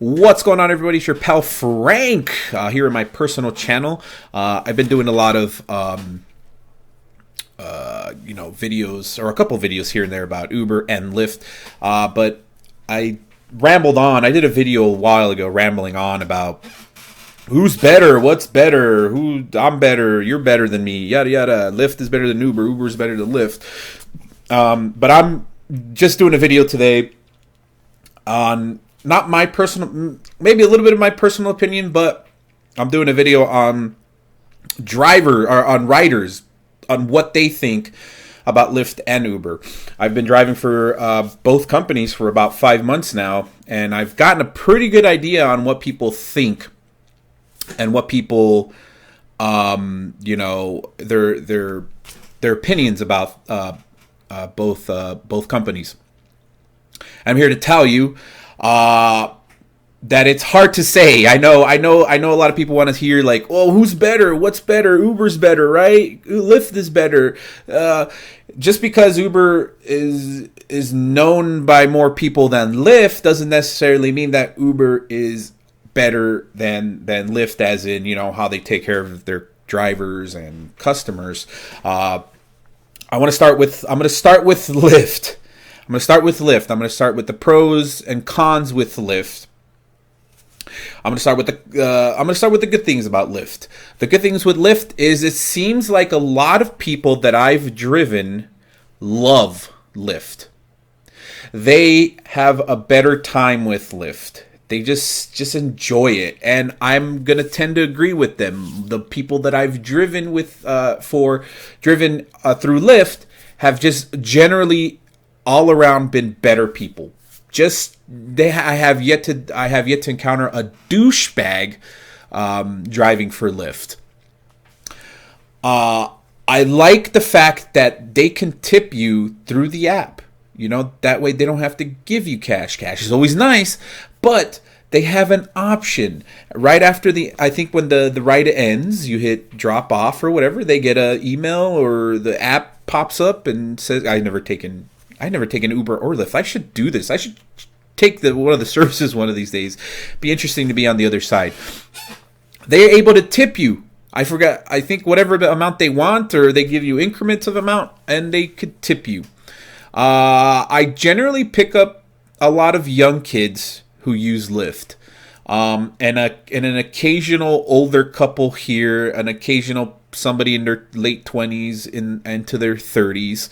What's going on, everybody? It's your pal Frank here in my personal channel. I've been doing a lot of videos, or a couple videos here and there about Uber and Lyft, but I rambled on. I did a video a while ago rambling on about who's better, what's better, who I'm better, you're better than me, yada yada. Lyft is better than Uber, Uber's better than Lyft. But I'm just doing a video today on not my personal, maybe a little bit of my personal opinion, but I'm doing a video on riders, on what they think about Lyft and Uber. I've been driving for both companies for about 5 months now, and I've gotten a pretty good idea on what people think and what people, their opinions about both companies. I'm here to tell you that it's hard to say. I know a lot of people want to hear like, oh, who's better? What's better? Uber's better, right? Lyft is better. Just because Uber is known by more people than Lyft doesn't necessarily mean that Uber is better than Lyft, as in, how they take care of their drivers and customers. I'm going to start with Lyft. I'm going to start with Lyft. I'm going to start with the pros and cons with Lyft. I'm going to start with the good things about Lyft. The good things with Lyft is it seems like a lot of people that I've driven love Lyft. They have a better time with Lyft. They just enjoy it, and I'm gonna tend to agree with them. The people that I've driven through Lyft have just generally all around been better people. I have yet to encounter a douchebag driving for Lyft. I like the fact that they can tip you through the app. That way they don't have to give you cash. Cash is always nice, but they have an option. Right after I think when the ride ends, you hit drop off or whatever, they get an email or the app pops up and says, I've never taken Uber or Lyft. I should do this. I should take one of the services one of these days. Be interesting to be on the other side. They're able to tip you. I think whatever the amount they want, or they give you increments of amount, and they could tip you. I generally pick up a lot of young kids who use Lyft, and an occasional older couple here, an occasional somebody in their late 20s and to their 30s,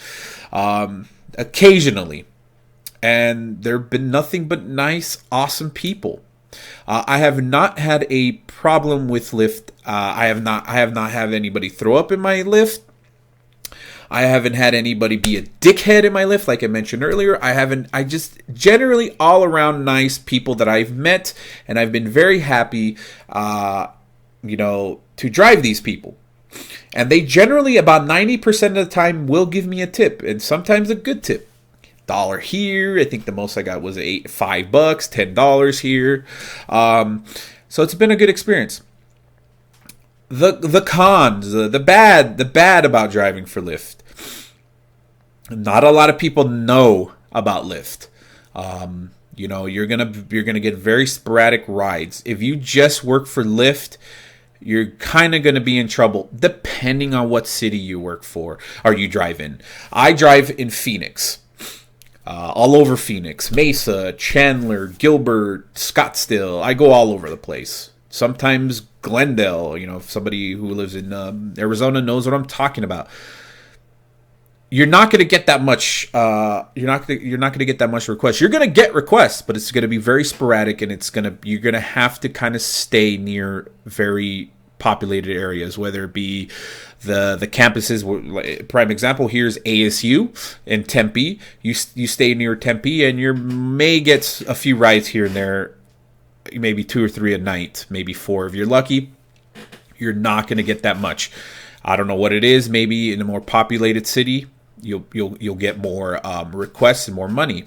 occasionally. And there have been nothing but nice, awesome people. I have not had a problem with Lyft. I have not had anybody throw up in my Lyft. I haven't had anybody be a dickhead in my Lyft, like I mentioned earlier. I just generally all around nice people that I've met, and I've been very happy, to drive these people. And they generally, about 90% of the time, will give me a tip, and sometimes a good tip. $1 here. I think the most I got was $5, $10 here. So it's been a good experience. The cons, the bad about driving for Lyft. Not a lot of people know about Lyft. You're gonna get very sporadic rides. If you just work for Lyft, you're kind of going to be in trouble, depending on what city you work for or you drive in. I drive in Phoenix. All over Phoenix, Mesa, Chandler, Gilbert, Scottsdale. I go all over the place. Sometimes Glendale. Somebody who lives in Arizona knows what I'm talking about. You're not going to get that much. You're not going to get that much requests. You're going to get requests, but it's going to be very sporadic, and you're going to have to kind of stay near very populated areas, whether it be the campuses. Prime example here is ASU in Tempe. You stay near Tempe, and you may get a few rides here and there, maybe 2 or 3 a night, maybe 4 if you're lucky. You're not going to get that much. I don't know what it is. Maybe in a more populated city, you'll get more requests and more money.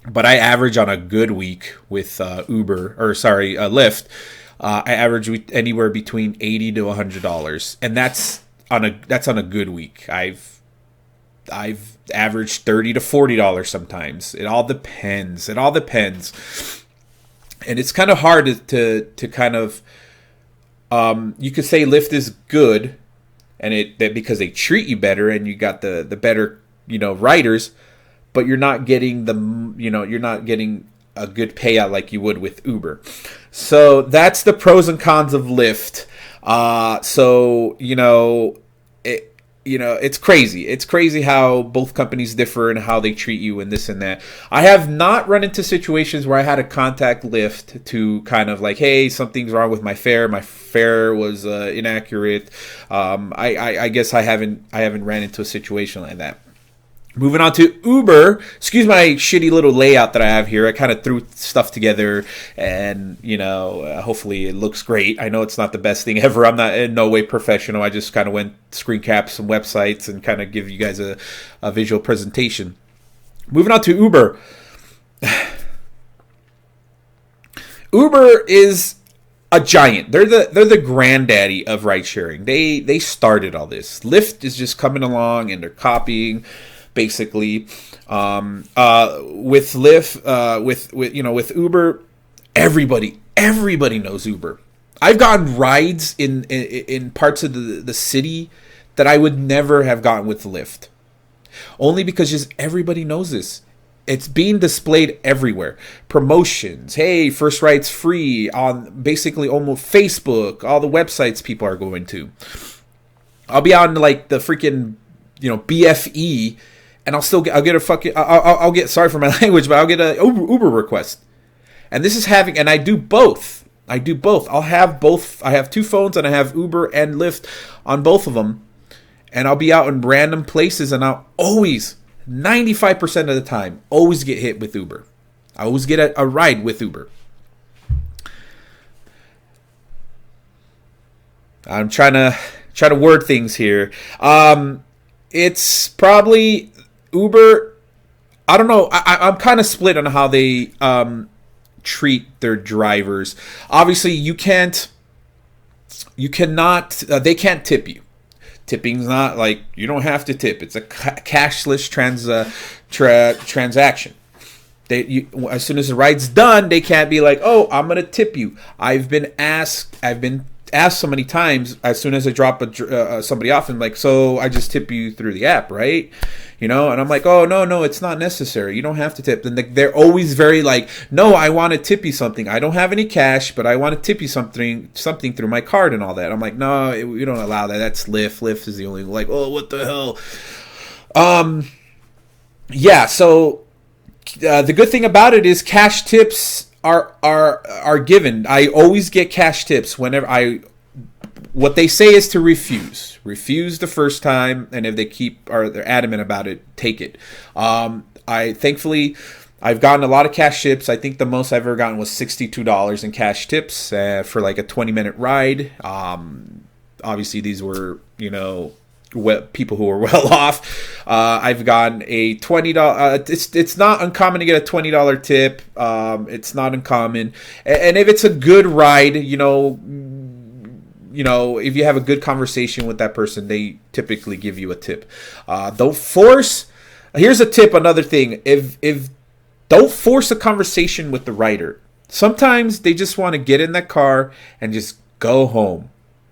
But I average on a good week with Lyft. I average anywhere between $80 to $100, and that's on a good week. I've averaged $30 to $40 sometimes. It all depends. And it's kind of hard to kind of, you could say Lyft is good, and that because they treat you better and you got the better, riders, but you're not getting you're not getting a good payout like you would with Uber. So that's the pros and cons of Lyft. So it's crazy. It's crazy how both companies differ and how they treat you and this and that. I have not run into situations where I had to contact Lyft to kind of like, hey, something's wrong with my fare. My fare was inaccurate. I guess I haven't ran into a situation like that. Moving on to Uber. Excuse my shitty little layout that I have here. I kind of threw stuff together and, hopefully it looks great. I know it's not the best thing ever. I'm not in no way professional. I just kind of went screen cap some websites and kind of give you guys a visual presentation. Moving on to Uber. Uber is a giant. They're the granddaddy of ride sharing. They started all this. Lyft is just coming along and they're copying. Basically, with Lyft, with Uber, everybody knows Uber. I've gotten rides in parts of the city that I would never have gotten with Lyft, only because just everybody knows this. It's being displayed everywhere. Promotions. Hey, first ride's free on basically almost Facebook. All the websites people are going to. I'll be on like the freaking BFE. And I'll get a fucking, I'll get, sorry for my language, but I'll get a Uber request. And this is and I do both. I'll have both. I have two phones and I have Uber and Lyft on both of them. And I'll be out in random places and I'll always, 95% of the time, always get hit with Uber. I always get a ride with Uber. I'm trying to word things here. It's probably Uber. I don't know. I'm kind of split on how they treat their drivers. Obviously, they can't tip you. Tipping's not like, you don't have to tip. It's a cashless transaction. As soon as the ride's done, they can't be like, oh, I'm gonna tip you. I've been asked so many times. As soon as I drop somebody off, I'm like, so I just tip you through the app, right? And I'm like, oh, no, it's not necessary. You don't have to tip. And they're always very like, no, I want to tip you something. I don't have any cash, but I want to tip you something through my card and all that. I'm like, no, we don't allow that. That's Lyft. Lyft is the only, like, oh, what the hell? Yeah. So the good thing about it is cash tips are given. I always get cash tips whenever what they say is to refuse the first time, and if they're adamant about it, take it. Thankfully I've gotten a lot of cash tips. I think the most I've ever gotten was $62 in cash tips for like a 20-minute ride. Obviously these were people who were well off. I've gotten a $20. It's not uncommon to get a $20 tip. It's not uncommon, and if it's a good ride, if you have a good conversation with that person, they typically give you a tip. Don't force. Here's a tip. Another thing: if don't force a conversation with the rider. Sometimes they just want to get in that car and just go home.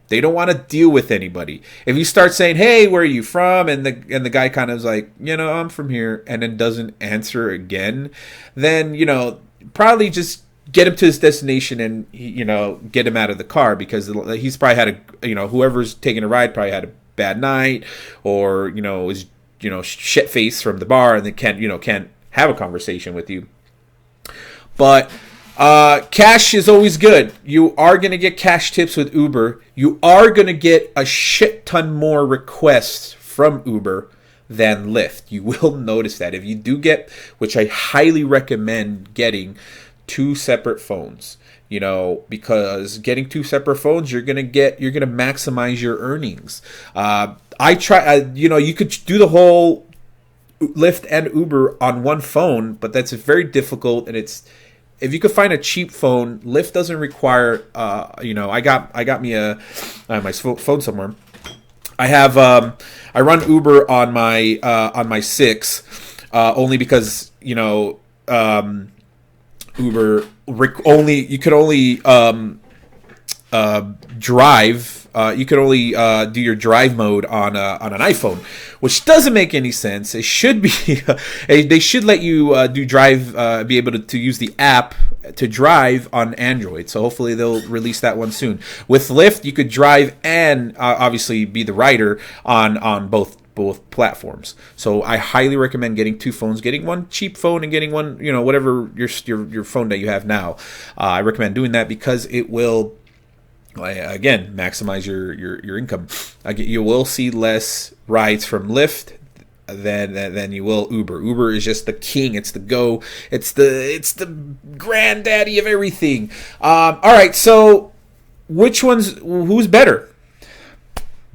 They don't want to deal with anybody. If you start saying, "Hey, where are you from?" and the guy kind of is like, "I'm from here," and then doesn't answer again, then probably just get him to his destination and get him out of the car, because he's probably had whoever's taking a ride probably had a bad night, or is shit faced from the bar and they can't have a conversation with you. But cash is always good. You are going to get cash tips with Uber. You are going to get a shit ton more requests from Uber than Lyft. You will notice that. If you do get, which I highly recommend getting, 2 separate phones, because getting 2 separate phones, you're going to maximize your earnings. You could do the whole Lyft and Uber on one phone, but that's very difficult, and if you could find a cheap phone, Lyft doesn't require, I got me my phone somewhere. I run Uber on my 6, only because, Uber only you could only drive. You could only do your drive mode on an iPhone, which doesn't make any sense. It should be they should let you do drive, be able to use the app to drive on Android. So hopefully they'll release that one soon. With Lyft, you could drive and obviously be the rider on both platforms. So I highly recommend getting two phones, getting one cheap phone and getting one, whatever your phone that you have now. I recommend doing that because it will, again, maximize your income. You will see less rides from Lyft than you will Uber. Uber is just the king. It's the go. It's the granddaddy of everything. All right, so who's better?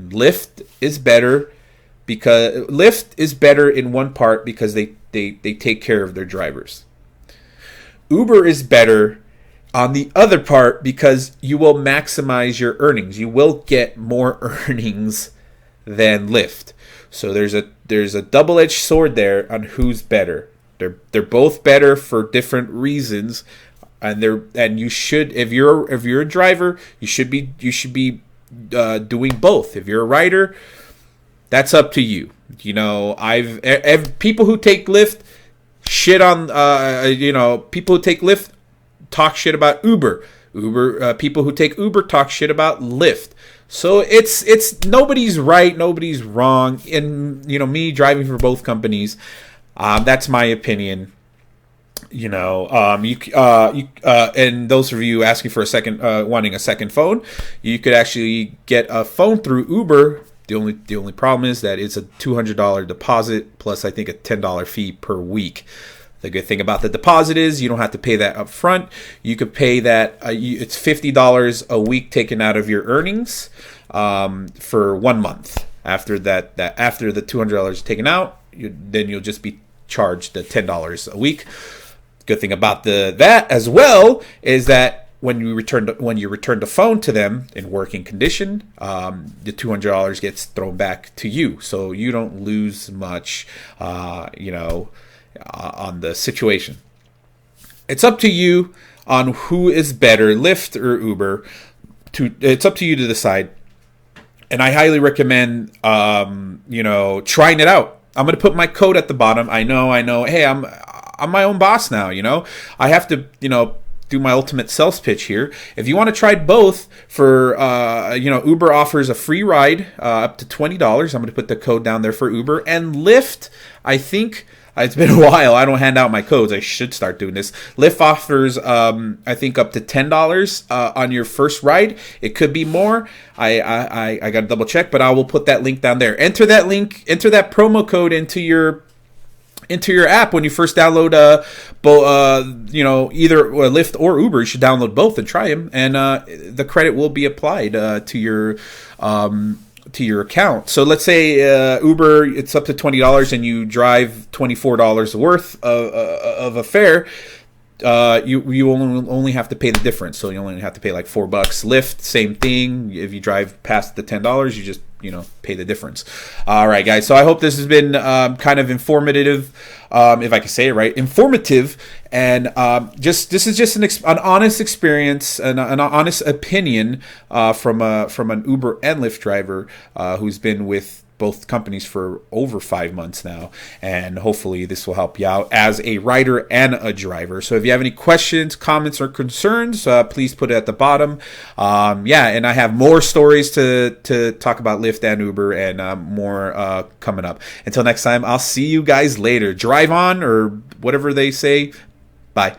Lyft is better because Lyft is better in one part because they take care of their drivers. Uber is better on the other part because you will maximize your earnings. You will get more earnings than Lyft. So there's a double-edged sword there on who's better. They're both better for different reasons, and you should, if you're a driver, you should be doing both. If you're a rider, that's up to you. I've people who take Lyft shit on people who take Lyft talk shit about Uber. People who take Uber talk shit about Lyft. So it's nobody's right, nobody's wrong. And me driving for both companies, that's my opinion. And those of you asking for wanting a second phone, you could actually get a phone through Uber. The only problem is that it's a $200 deposit plus I think a $10 fee per week. The good thing about the deposit is you don't have to pay that up front. You could pay that. It's $50 a week taken out of your earnings for 1 month. After after the $200 is taken out, then you'll just be charged the $10 a week. Good thing about that as well is that when you return the phone to them in working condition, the $200 gets thrown back to you, so you don't lose much. On the situation. It's up to you on who is better, Lyft or Uber. It's up to you to decide. And I highly recommend, trying it out. I'm going to put my code at the bottom. I know. Hey, I'm my own boss now. I have to, do my ultimate sales pitch here. If you want to try both for, Uber offers a free ride up to $20. I'm going to put the code down there for Uber. And Lyft, I think. It's been a while. I don't hand out my codes. I should start doing this. Lyft offers, I think, up to $10 on your first ride. It could be more. I got to double check, but I will put that link down there. Enter that promo code into your app when you first download either Lyft or Uber. You should download both and try them, and the credit will be applied to your account. So let's say Uber, it's up to $20 and you drive $24 worth of a fare. You only have to pay the difference. So you only have to pay like $4. Lyft, same thing. If you drive past the $10, you just pay the difference. All right, guys. So I hope this has been kind of informative, if I can say it right, informative, and this is just an honest experience, an honest opinion from an Uber and Lyft driver who's been with both companies for over 5 months now, and hopefully this will help you out as a rider and a driver. So if you have any questions, comments, or concerns, please put it at the bottom. And I have more stories to talk about Lyft and Uber, and more coming up. Until next time, I'll see you guys later. Drive on, or whatever they say. Bye.